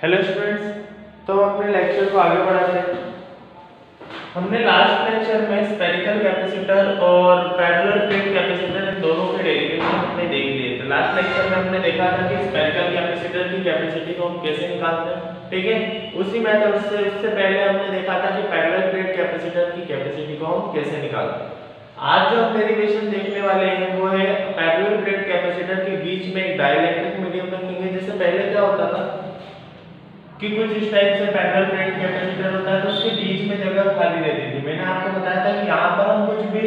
Hello students, तो हम अपने लेक्चर को आगे बढ़ाते हैं। हमने लास्ट लेक्चर में स्फेरिकल कैपेसिटर और पैरेलल प्लेट कैपेसिटर इन दोनों के डेरिवेशन हमने देख लिए थे। लास्ट लेक्चर में हमने देखा था कि स्फेरिकल कैपेसिटर की कैपेसिटी को हम कैसे निकालते हैं, ठीक है। उसी मेथड से उससे पहले हमने देखा था कि पैरेलल प्लेट कैपेसिटर की कैपेसिटी को हम कैसे निकालते हैं। आज जो हम डेरिवेशन देखने वाले हैं वो है पैरेलल प्लेट कैपेसिटर के बीच में एक डाइलेक्ट्रिक मीडियम रखेंगे। जैसे पहले क्या होता था कि कुछ इस टाइप से पैरेलल प्लेट कैपेसिटर होता है तो उसके बीच में जगह खाली रहती थी। मैंने आपको बताया था कि यहाँ पर हम कुछ भी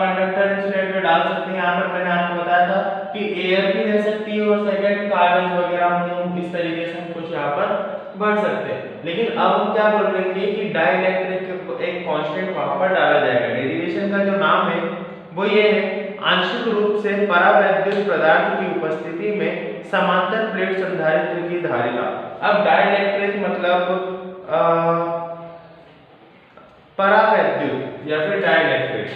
कंडक्टर इंसुलेटर डाल सकते हैं। यहाँ पर मैंने आपको बताया था कि एयर भी रह सकती है और सेकंड कागज वगैरह हम इस तरीके से हम कुछ यहाँ पर बढ़ सकते हैं। लेकिन अब हम क्या बोल रहे हैं कि डाइलेक्ट्रिक एक कांस्टेंट वहां पर डाला जाएगा। डेरिवेशन का जो नाम है वो ये है, आंशिक रूप से परावैद्युत पदार्थ की उपस्थिति में समांतर प्लेट संधारित्र की धारिता। अब डाइलेक्ट्रिक मतलब परावैद्युत या फिर डाइलेक्ट्रिक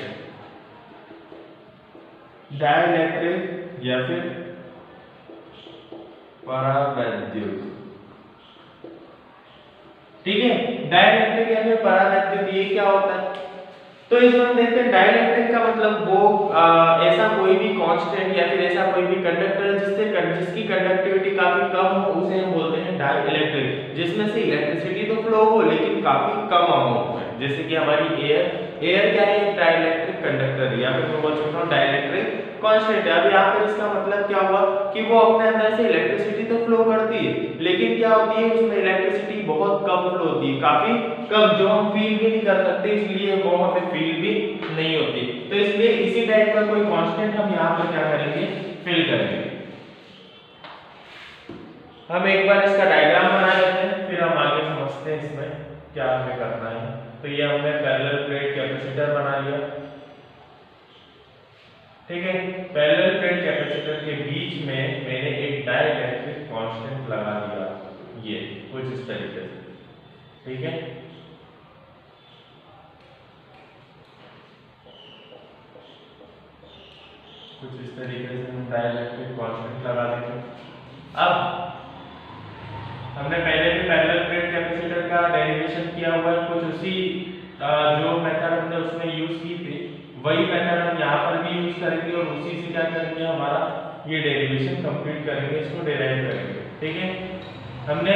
या फिर परावैद्युत, ठीक है। डाइलेक्ट्रिक या फिर परावैद्युत ये क्या होता है? तो इसमें हम देखते हैं डाइलेक्ट्रिक का मतलब वो ऐसा कोई भी कांस्टेंट या फिर ऐसा कोई भी कंडक्टर जिसकी कंडक्टिविटी काफी कम हो उसे हम बोलते हैं डाइलेक्ट्रिक, जिसमें से इलेक्ट्रिसिटी तो फ्लो हो लेकिन काफी कम अमाउंट में। जैसे कि हमारी एयर क्या है, डाइलेक्ट्रिक कंडक्टर या फिर मैं बोल सकता हूँ डाइलेक्ट्रिक कांस्टेंट है। अब यहाँ पर इसका मतलब क्या हुआ कि वो अपने अंदर से इलेक्ट्रिसिटी तो फ्लो करती है लेकिन क्या होती है उसमें इलेक्ट्रिसिटी बहुत कम फ्लो होती है, काफी कम, जो हम फील भी नहीं कर सकते, इसलिए वो हमें फील भी नहीं होती। तो इसलिए इसी टाइप का कोई कांस्टेंट हम यहाँ पर क्या करेंगे, फिल करेंगे। हम एक बार इसका डायग्राम बना लेते हैं फिर हम आगे समझते हैं इसमें क्या हमें करना है। तो ये हमने पैरेलल प्लेट कैपेसिटर बना लिया, ठीक है। पैरेलल प्लेट कैपेसिटर के बीच में मैंने एक डाइलेक्ट्रिक कांस्टेंट लगा दिया, ये कुछ इस तरीके से, ठीक है। कुछ इस तरीके से हम डाइलेक्ट्रिक कांस्टेंट लगा देते हैं। अब हमने पहले भी पैरेलल प्लेट कैपेसिटर का डेरिवेशन किया हुआ है, कुछ उसी जो मेथड हमने उसमें यूज की थी वही मेथड हम यहाँ पर भी यूज करेंगे और उसी से क्या करेंगे, हमारा ये डेरिवेशन कंप्लीट करेंगे, इसको डेराइव करेंगे, ठीक है। हमने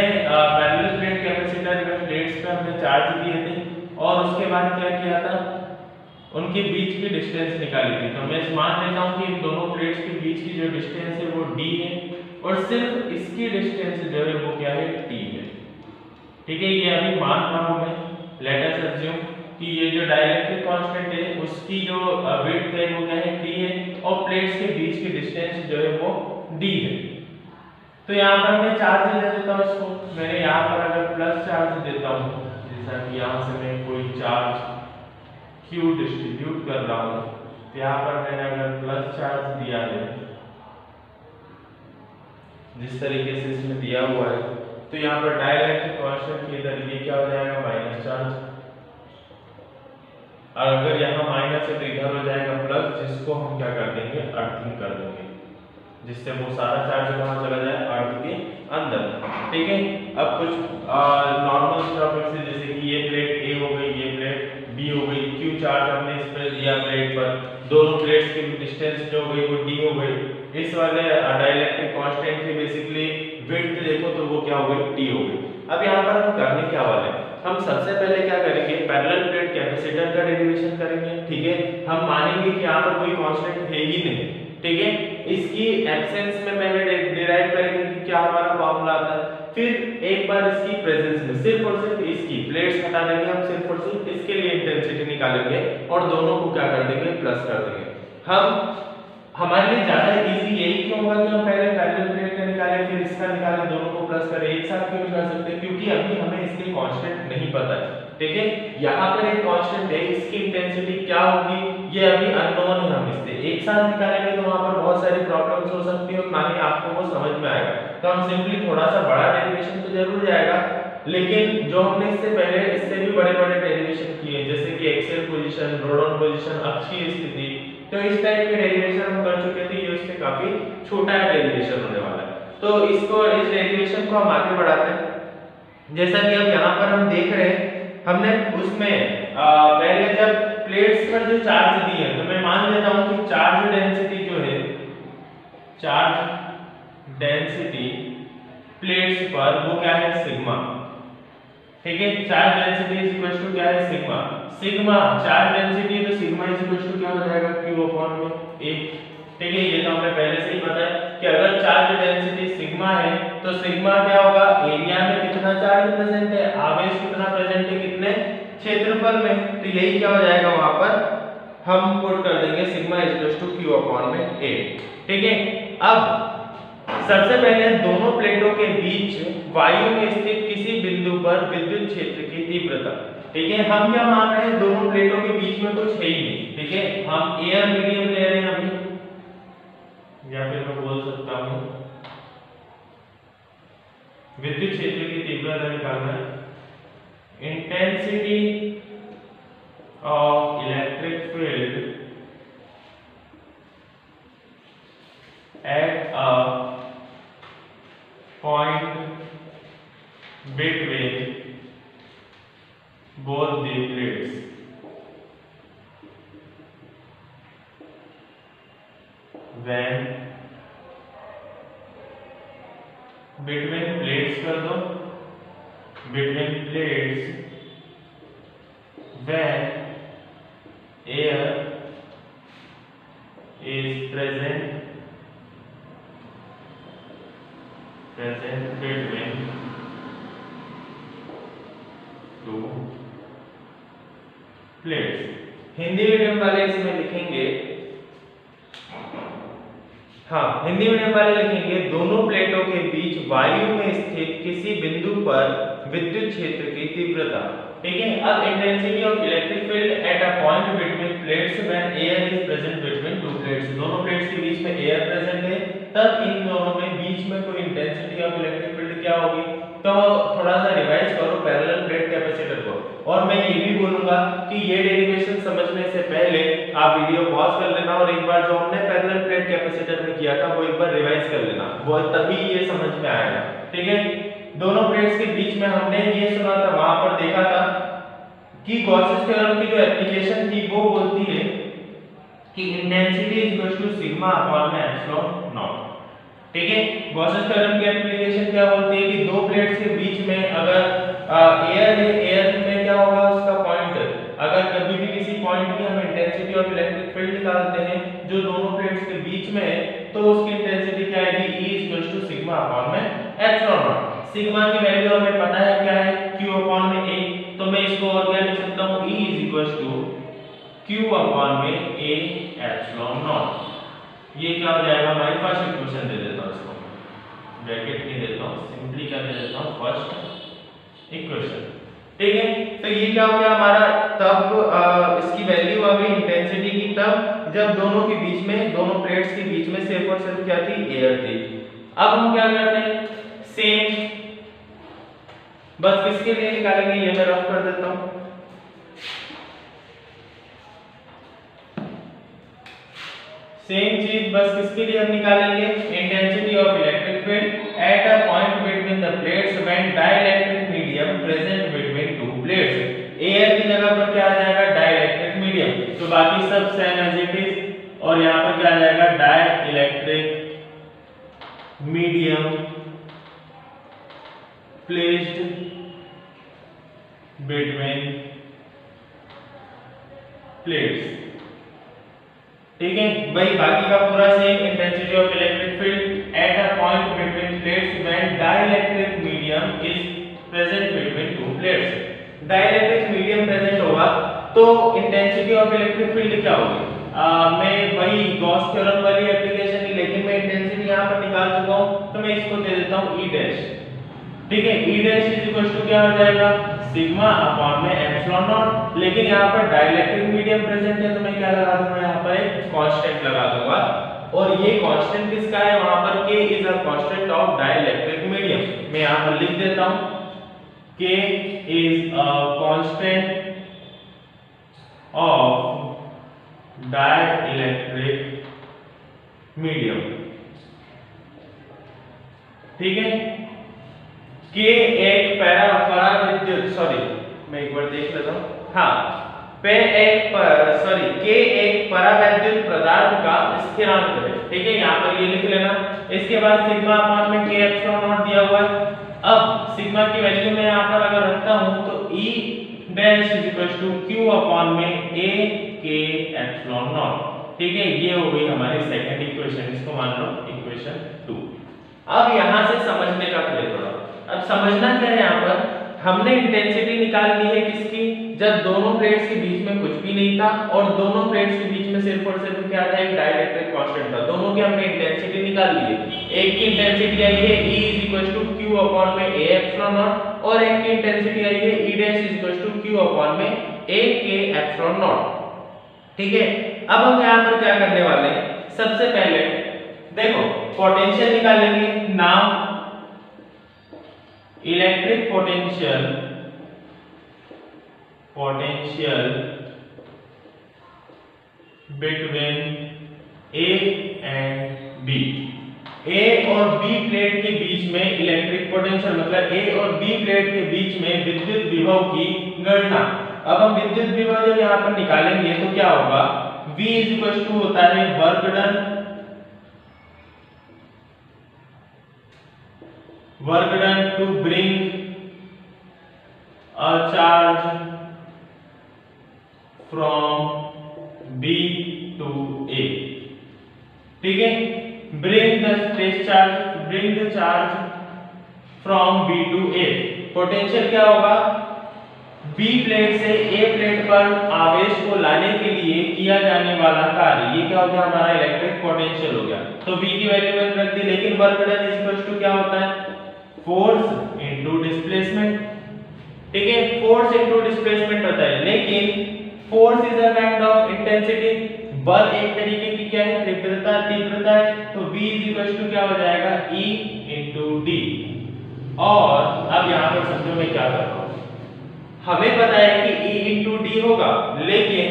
पैरेलल प्लेट कैपेसिटर में प्लेट्स पे हमने चार्ज दिए थे और उसके बाद क्या किया था, उनके बीच की डिस्टेंस निकाली थी। तो मैं मान लेता हूँ कि इन दोनों प्लेट्स के बीच की जो डिस्टेंस है वो d है और सिर्फ इसकी डिस्टेंस जो है वो क्या है, t है, ठीक है। ये अभी मान रहा हूँ मैं, लेट अस अज्यूम कि ये जो डाइलेक्ट्रिक कांस्टेंट है उसकी जो विड्थ है वो क्या है, t है और प्लेट्स के बीच की डिस्टेंस जो है वो d है। तो यहाँ पर मैं चार्ज दे देता हूँ इसको। मैंने यहाँ पर अगर प्लस चार्ज देता हूँ, जैसा कि यहाँ से मैं कोई चार्ज Q डिस्ट्रीब्यूट कर रहा हूँ, तो यहाँ पर मैंने अगर प्लस चार्ज दिया है जिस तरीके से इसमें दिया हुआ है, तो यहाँ पर डाइलेक्ट्रिक कांस्टेंट के इधर ये क्या हो जाएगा, माइनस चार्ज, और अगर यहाँ माइनस है तो इधर हो जाएगा प्लस, जिसको हम क्या कर देंगे, अर्थिंग कर देंगे, जिससे वो सारा चार्ज कहाँ चला जाए, अर्थ के अंदर, ठीक है। अब कुछ नॉर्मल टॉपिक से, जैसे कि ये प्लेट A हो गई, ये प्लेट B हो गई, Q चार्ज हमने इस पर दिया प्लेट पर, दोनों प्लेट्स की डिस्टेंस जो हो गई वो d हो गई। इस वाले डाइलेक्ट्रिक कांस्टेंट की बेसिकली विड्थ देखो तो वो क्या हो गई, t हो गई। अब यहाँ पर हम करने क्या वाले हैं, हम सबसे पहले क्या करेंगे, पैरेलल प्लेट कैपेसिटर का डेरिवेशन करेंगे, ठीक है। हम मानेंगे कि यहाँ पर कोई कांस्टेंट है ही नहीं, ठीक है। इसकी एब्सेंस में मैंने डिराइव करेंगे कि क्या हमारा फॉर्मूला आता है। फिर एक बार इसकी प्रेजेंस में सिर्फ और सिर्फ इसकी प्लेट्स हटा देंगे, हम सिर्फ और सिर्फ इसके लिए इंटेंसिटी निकालेंगे और दोनों को क्या कर देंगे, प्लस कर देंगे। हम हमारे लिए ज्यादा इजी यही क्यों होगा कि हम पहले पैरेलल प्लेट का निकालें फिर इसका निकालें, दोनों को प्लस करें, एक साथ क्यों कर सकते हैं, क्योंकि अभी हमें इसके कांस्टेंट नहीं पता है, ठीक है। यहाँ पर एक कांस्टेंट है, इसकी इंटेंसिटी क्या होगी ये अभी अननोन है। हम इससे एक साथ निकालेंगे तो वहां पर बहुत सारी प्रॉब्लम्स हो सकती है और ना ही आपको वो समझ में आएगा। तो हम सिंपली थोड़ा सा बड़ा डेरिवेशन तो जरूर जाएगा, लेकिन जो हमने इससे पहले इससे भी बड़े बड़े डेरिवेशन किए, जैसे कि एक्सियल पोजीशन, रोड पोजीशन, अक्षीय स्थिति, तो इस टाइप के डेरिवेशन हम कर चुके थे। ये उससे काफी छोटा डेरिवेशन होने वाला है, तो इसको इस डेरिवेशन को हम आगे बढ़ाते हैं। जैसा कि अब यहाँ पर हम देख रहे हैं, हमने उसमें पहले जब प्लेट्स पर जो चार्ज दी है, तो मैं मान लेता हूँ कि चार्ज डेंसिटी जो है, चार्ज डेंसिटी प्लेट्स पर वो क्या है, सिग्मा। ठीक है, charge density is equal to क्या है, सिग्मा। सिग्मा चार्ज डेंसिटी है तो सिग्मा इज इक्वल टू क्या हो जाएगा, Q अपॉन में A। ठीक है, ये तो हमें पहले से ही पता है कि अगर चार्ज डेंसिटी सिग्मा है तो सिग्मा क्या होगा, एरिया में कितना चार्ज प्रेजेंट है, आवेश कितना प्रेजेंट है, कितने क्षेत्रफल में। तो यही क्या हो जाएगा, वहां पर हम पुट कर देंगे sigma is equal to Q upon में A। ठीक है, अब सबसे पहले दोनों प्लेटों के बीच वायु में स्थित किसी बिंदु पर विद्युत क्षेत्र की तीव्रता। ठीक है, हम क्या मान रहे हैं, दोनों प्लेटों के बीच में कुछ है ही नहीं। ठीक है, हम एयर मीडियम ले रहे हैं अभी, या फिर मैं बोल सकता हूं विद्युत क्षेत्र की तीव्रता निकालना है। Intensity of electric field at a point between both the plates when between plates कर दो, between plates when air is present between two plates। Hindi medium वाले इसमें लिखेंगे, हाँ हिंदी मीडियम वाले लिखेंगे दोनों प्लेटों के बीच वायु में स्थित किसी बिंदु पर विद्युत क्षेत्र की तीव्रता। ठीक है, अब intensity of electric field at a point between plates when air is present between two plates. दोनों प्लेट्स के बीच में एयर प्रेजेंट है, तब इन दोनों में बीच में कोई इंटेंसिटी ऑफ इलेक्ट्रिक फील्ड क्या होगी। तो थोड़ा सा रिवाइज करो पैरेलल प्लेट कैपेसिटर को। और मैं ये भी बोलूंगा कि ये डेरिवेशन समझने से पहले आप वीडियो पॉज कर लेना और एक बार जो हमने पैरेलल प्लेट कैपेसिटर में किया था वो एक बार रिवाइज कर लेना, वो तभी ये समझ में आएगा। ठीक है, दोनों प्लेट्स के बीच में हमने ये सुना था, वहां पर देखा था कि गॉसेस थ्योरम की जो एप्लीकेशन थी वो बोलती है कि intensity is equal to sigma upon में एप्सिलॉन नॉट। ठीक है, गॉसेस थ्योरम की एप्लीकेशन क्या बोलती है कि दो प्लेट्स के बीच में अगर एयर है, एयर में क्या होगा उसका पॉइंट, अगर कभी भी किसी पॉइंट की हम इंटेंसिटी ऑफ इलेक्ट्रिक फील्ड निकालते हैं जो दोनों प्लेट्स के बीच में है, तो उसकी इंटेंसिटी क्या आएगी, E is equal to sigma upon में एप्सिलॉन नॉट। सिग्मा की वैल्यू हमें पता है क्या है, Q अपॉन में A। तो मैं इसको और क्या लिख सकता हूं, E is equal to Q upon में A एप्सिलॉन नॉट। ये क्या हो जाएगा, हमारी फर्स्ट इक्वेशन दे देता हूं, इसको ब्रैकेट नहीं देता हूं, सिंपली क्या दे देता हूं, फर्स्ट इक्वेशन। ठीक है, तो ये क्या हो गया हमारा, तब इसकी वैल्यू आ गई इंटेंसिटी की तब जब दोनों के बीच में, दोनों प्लेट्स के बीच में सिर्फ और सिर्फ क्या थी, एयर थी। अब हम क्या करते हैं, सेम बस किसके लिए निकालेंगे, ये मैं रफ कर देता हूं। सेम चीज बस किसके लिए हम निकालेंगे, intensity of electric field at a point between the plates when dielectric medium present between two plates. Air की जगह पर क्या आ जाएगा, डाइलेक्ट्रिक मीडियम, तो बाकी सब सेम एज इट इज, और यहां पर क्या आ जाएगा, dielectric medium placed between plates. ठीक है, भाई बाकी का पूरा same, intensity of electric field at a point between plates when dielectric medium is present between two plates. Dielectric medium present होगा तो इंटेंसिटी ऑफ इलेक्ट्रिक फील्ड क्या होगी, मैं वही गॉस थ्योरम वाली एप्लीकेशन ही, लेकिन मैं इंटेंसिटी यहां पर निकाल चुका हूं, तो मैं इसको दे देता हूं E डैश। ठीक है, E dash is equal to क्या हो जाएगा, सिग्मा अपॉन में एप्सिलॉन नॉट। लेकिन यहाँ पर डाइलेक्ट्रिक मीडियम प्रेजेंट है तो मैं क्या लगा दूंगा, यहाँ पर एक कांस्टेंट लगा दूंगा, और ये कांस्टेंट किसका है, वहां पर K is a constant of dielectric medium. मैं यहाँ पर लिख देता हूं K is a constant of dielectric medium. ठीक है, K एक पैरा विद्युत सॉरी मैं एक बार देख लेता हूँ। हाँ, के एक परावैद्युत पदार्थ का स्थिरांक है। ठीक है, यहाँ पर ये लिख लेना। इसके बाद सिग्मा अपान में के एप्सिलॉन नॉट दिया हुआ है। अब सिग्मा की वैल्यू मैं यहाँ पर अगर रखता हूँ तो E dash is equal to Q upon में ए के एप्सिलॉन नॉट। ठीक है, ये हो गई हमारी सेकंड इक्वेशन, इसको मान लो इक्वेशन 2। अब यहाँ से समझने का प्ले थोड़ा। अब समझना क्या है, यहाँ पर हमने इंटेंसिटी निकाल ली है किसकी, जब दोनों प्लेट्स के बीच में कुछ भी नहीं था और दोनों प्लेट्स के बीच में सिर्फ और सिर्फ क्या था, एक डाइलेक्ट्रिक कांस्टेंट था। दोनों की हमने इंटेंसिटी निकाल ली है। एक की इंटेंसिटी आई है E is equal to Q upon में A एप्सिलॉन नॉट और एक की इंटेंसिटी आई है E dash is equal to Q upon में A K एप्सिलॉन नॉट। ठीक है, अब हम यहाँ पर क्या करने वाले हैं, सबसे पहले देखो पोटेंशियल निकालेंगे। Now electric potential between A and B। A और B प्लेट के बीच में इलेक्ट्रिक पोटेंशियल मतलब A और B प्लेट के बीच में विद्युत विभव की गणना। अब हम विद्युत विभव जब यहाँ पर निकालेंगे तो क्या होगा, V इज इक्वल टू होता है work done to bring a charge from B to A। ठीक है, bring the charge from B to A। Potential क्या होगा, B प्लेट से A प्लेट पर आवेश को लाने के लिए किया जाने वाला कार्य, ये क्या हो गया हमारा इलेक्ट्रिक पोटेंशियल हो गया। तो V की वैल्यू मैंने रख दी, लेकिन work done is equal to क्या होता है, फोर्स इनटू डिस्प्लेसमेंट। ठीक है, फोर्स इनटू डिस्प्लेसमेंट होता है, लेकिन force is a kind of intensity. बल एक तरीके की क्या है, तीव्रता है। तो V इज इक्वल टू क्या हो जाएगा, E इनटू D। और अब यहाँ पर समझो मैं क्या कर रहा हूँ, हमें पता है कि E इंटू डी होगा, लेकिन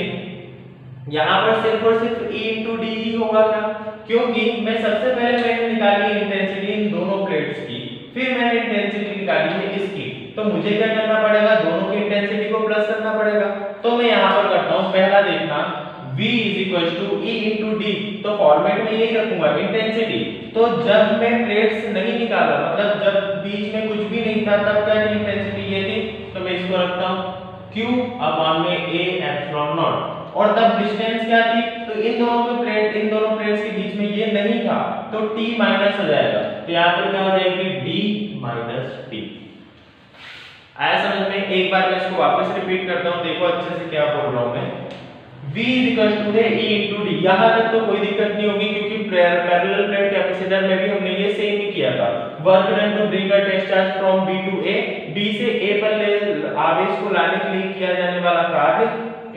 यहाँ पर सिर्फ और सिर्फ E इंटू डी ही होगा क्या, क्योंकि मैं सबसे पहले मैंने निकाली इंटेंसिटी इन दोनों प्लेट्स की, फिर मैंने इंटेंसिटी निकाली है इसकी। तो मुझे क्या करना पड़ेगा, दोनों की इंटेंसिटी को प्लस करना पड़ेगा। तो मैं यहाँ पर करता हूँ, पहला देखना V is equal to E into D. तो फॉर्मेट में यही रखूंगा इंटेंसिटी। तो जब मैं प्लेट्स नहीं निकाला, मतलब जब बीच में कुछ भी नहीं था, तब क्या थी इंटेंसिटी ये थी। तो मैं इसको रखता हूँ Q अपॉन में A एप्सिलॉन नॉट। और तब डिस्टेंस क्या थी, तो इन दोनों प्लेट्स के बीच में ये नहीं था, तो T माइनस हो जाएगा। तो यहाँ पर क्या हो जाएगी, D माइनस T। आया समझ में? एक बार मैं इसको वापस रिपीट करता हूँ, देखो अच्छे से क्या बोल रहा हूँ मैं। V इज इक्वल टू है E इंटू डी। यहाँ तक तो कोई दिक्कत नहीं होगी, क्योंकि पैरेलल प्लेट कैपेसिटर में भी हमने ये सेम ही किया था। Work done to bring a test charge from B to A, B से A पर आवेश को लाने के लिए किया जाने वाला कार्य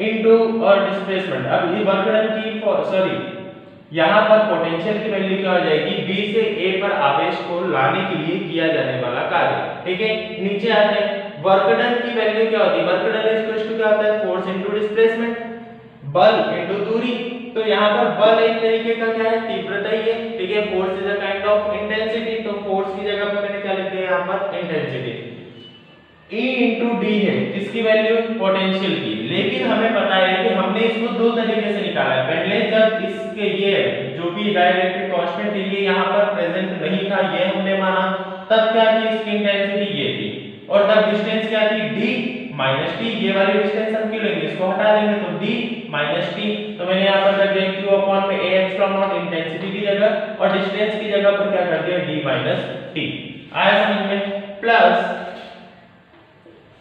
इनटू और डिस्प्लेसमेंट। अब ये वर्क डन की यहाँ पर पोटेंशियल की वैल्यू क्या हो जाएगी, B से A पर आवेश को लाने के लिए किया जाने वाला कार्य। ठीक है, नीचे आते हैं, वर्क डन की वैल्यू क्या होती है, work done is equal to क्या होता है, फोर्स इनटू डिस्प्लेसमेंट, बल इनटू दूरी। तो यहाँ पर बल एक तरीके का क्या है, तीव्रता ही है। ठीक है, force is a kind of intensity. तो फोर्स की जगह पर मैंने क्या लिख दिया यहाँ पर, इंटेंसिटी। E इंटू डी है किसकी वैल्यू, पोटेंशियल की। लेकिन हमें पता है कि हमने इसको दो तरीके से निकाला है। पहले जब इसके ये जो भी डाइलेक्ट्रिक कांस्टेंट है ये यहाँ पर प्रेजेंट नहीं था, ये हमने माना, तब क्या थी इसकी इंटेंसिटी ये थी, और तब डिस्टेंस क्या थी, D माइनस टी। ये वाली डिस्टेंस हम क्यों लेंगे, इसको हटा देंगे, तो D माइनस टी। तो मैंने यहाँ पर रख दिया Q अपॉन में A एप्सिलॉन नॉट इंटेंसिटी की जगह, और डिस्टेंस की जगह पर क्या कर दिया, D माइनस टी। आया समझ में? प्लस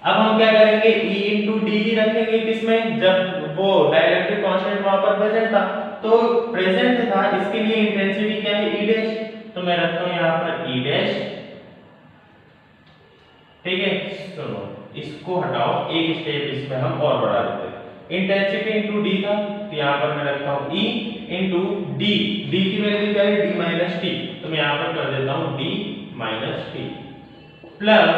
अब हम क्या करेंगे, E इंटू डी ही रखेंगे किसमें, जब वो डाइलेक्ट्रिक कांस्टेंट वहां पर प्रेजेंट था, तो प्रेजेंट था, इसके लिए इंटेंसिटी क्या है, E डैश। तो मैं रखता हूं यहाँ पर E डैश। ठीक है, सुनो इसको हटाओ, एक स्टेप इसमें हम और बढ़ा देते हैं। इंटेंसिटी इंटू डी था, तो यहाँ पर मैं रखता हूँ E इंटू डी। डी की वैल्यू क्या है, D माइनस टी। तो मैं यहाँ पर कर देता हूँ D माइनस टी, प्लस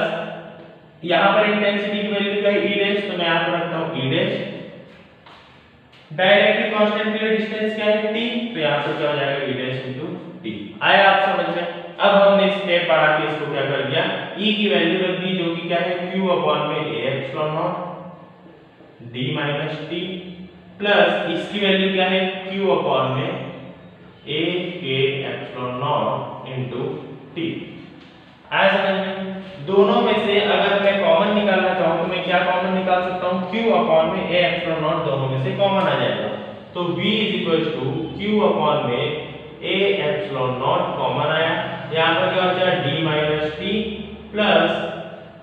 यहाँ पर इंटेंसिटी की वैल्यू क्या है, E डैश। तो मैं यहाँ पर रखता हूँ E डैश। डाइलेक्ट्रिक कांस्टेंट के लिए डिस्टेंस क्या है, T। तो यहाँ पर क्या हो जाएगा, E डैश इंटू टी। आया आप समझ में? अब हमने स्टेप बढ़ा के इसको क्या कर दिया, ई की वैल्यू रख दी जो कि क्या है q अपॉन में a epsilon not d minus T plus इसकी वैल्यू क्या है q अपॉन में a k epsilon not into t। आया समझ में? दोनों में से अगर मैं कॉमन निकालना चाहूं तो मैं क्या कॉमन निकाल सकता हूं q अपॉन में a एप्सिलॉन नॉट, दोनों में से कॉमन आ जाएगा तो v q अपॉन में a एप्सिलॉन नॉट कॉमन आया। यहां पर क्या हो जाएगा d minus T plus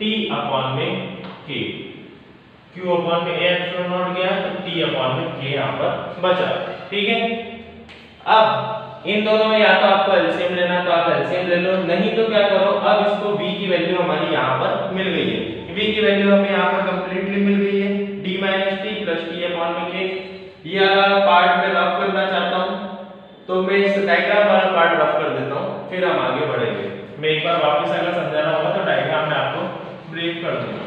t upon में k, q अपॉन में a एप्सिलॉन नॉट गया तो t अपॉन में k यहां पर बचा। ठीक है, अब इन दोनों में या तो आपको एलसीएम लेना तो आप एलसीएम ले लो, नहीं तो क्या करो अब इसको v की वैल्यू हमारी यहाँ पर मिल गई है, v की वैल्यू हमें यहाँ पर कंप्लीटली मिल गई है d minus T plus T upon में k। ये वाला पार्ट में रफ करना चाहता हूँ तो मैं इस डायग्राम वाला पार्ट रफ कर देता हूँ, फिर हम आगे बढ़ेंगे। मैं एक बार वापस अगर समझाना होगा तो डायग्राम में आपको ब्रेक कर दूंगा।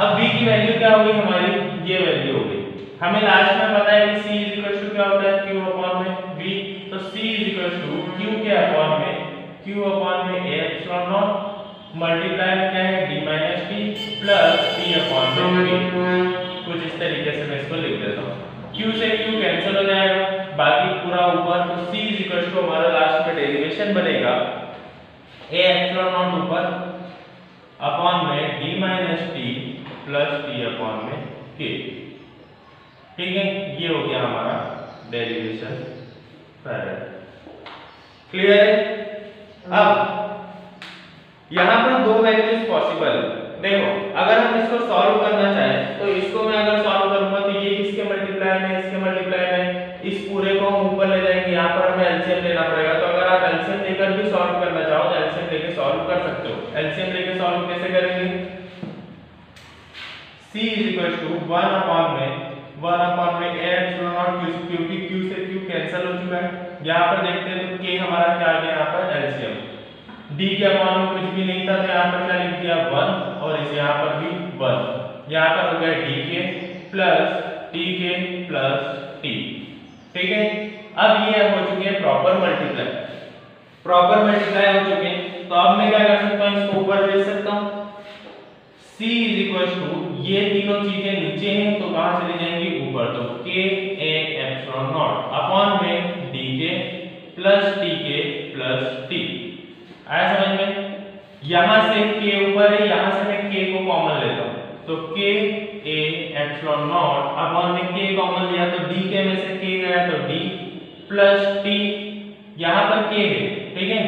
अब v की वैल्यू क्या होगी हमारी, ये वैल्यू हो गई। हमें लास्ट में पता है कि c क्या होता है q अपॉन में v, तो c q के अपॉन में q अपॉन में a एप्सिलॉन नॉट मल्टीप्लाई में क्या है d minus T plus t upon में k। कुछ इस तरीके से मैं इसको लिख देता हूँ, q से q कैंसिल हो जाएगा, बाकी पूरा ऊपर तो c हमारा लास्ट में डेरिवेशन बनेगा a एप्सिलॉन नॉट ऊपर अपॉन में d minus T plus t upon में k। ठीक है, ये हो गया हमारा डेरिवेशन फैराड। क्लियर है? अब यहां पर दो वैल्यूज पॉसिबल है। देखो अगर हम इसको सॉल्व करना चाहें तो इसको मैं अगर सॉल्व करूंगा तो ये इसके मल्टीप्लाई में इसके मल्टीप्लाई में इस पूरे को हम ऊपर ले जाएंगे, यहां पर हमें एलसीएम लेना पड़ेगा। तो अगर आप एलसीएम लेकर भी सॉल्व करना चाहो तो एलसीएम लेके सॉल्व कर सकते हो। एलसीएम लेके सॉल्व कैसे करेंगे, c 1 अपॉन में a एप्सिलॉन नॉट क्योंकि q से q कैंसिल हो चुका है। यहां पर देखते हैं तो k हमारा क्या आ गया यहां पर एलसीएम, d के अपॉन में कुछ भी नहीं था तो यहां पर क्या लिख दिया 1 और इस यहां पर भी 1। यहां पर हो गया dk plus tk plus t। ठीक है, अब ये हो चुके हैं प्रॉपर मल्टीप्लाई हो चुके हैं। तो अब मैं क्या कर सकता हूं, इसको ऊपर भेज सकता हूं। c ये तीनों चीजें नीचे हैं तो कहां चली जाएंगी ऊपर, तो k a epsilon not upon में dk plus tk plus t। आया समझ में? यहां से k ऊपर है, यहां से मैं k को कॉमन लेता हूं तो k a epsilon not upon में k कॉमन लिया तो dk में से k गया तो d प्लस t, यहां पर k है। ठीक है,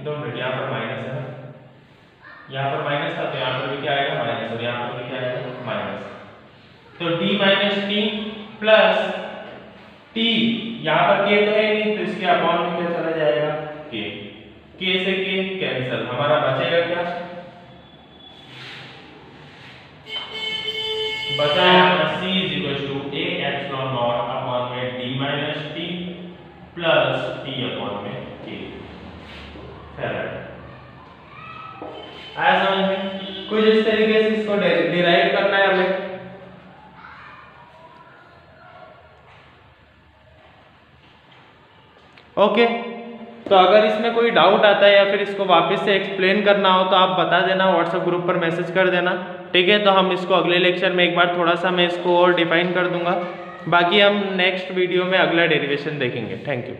2 मिनट, यहां पर माइनस है, यहाँ पर माइनस था तो यहाँ पर भी क्या आएगा माइनस और यहाँ पर भी क्या आएगा माइनस। तो d minus T plus t, यहाँ पर k तो है नहीं तो इसके अपॉन में क्या चला जाएगा k से k कैंसिल, हमारा बचेगा क्या, बचा c a epsilon not upon में d minus T plus t upon में k फैराड। आया समझ में? कुछ इस तरीके से इसको डिराइव करना है हमें। ओके, तो अगर इसमें कोई डाउट आता है या फिर इसको वापस से एक्सप्लेन करना हो तो आप बता देना, व्हाट्सएप ग्रुप पर मैसेज कर देना। ठीक है, तो हम इसको अगले लेक्चर में एक बार थोड़ा सा मैं इसको और डिफाइन कर दूंगा। बाकी हम नेक्स्ट वीडियो में अगला डेरिवेशन देखेंगे। Thank you.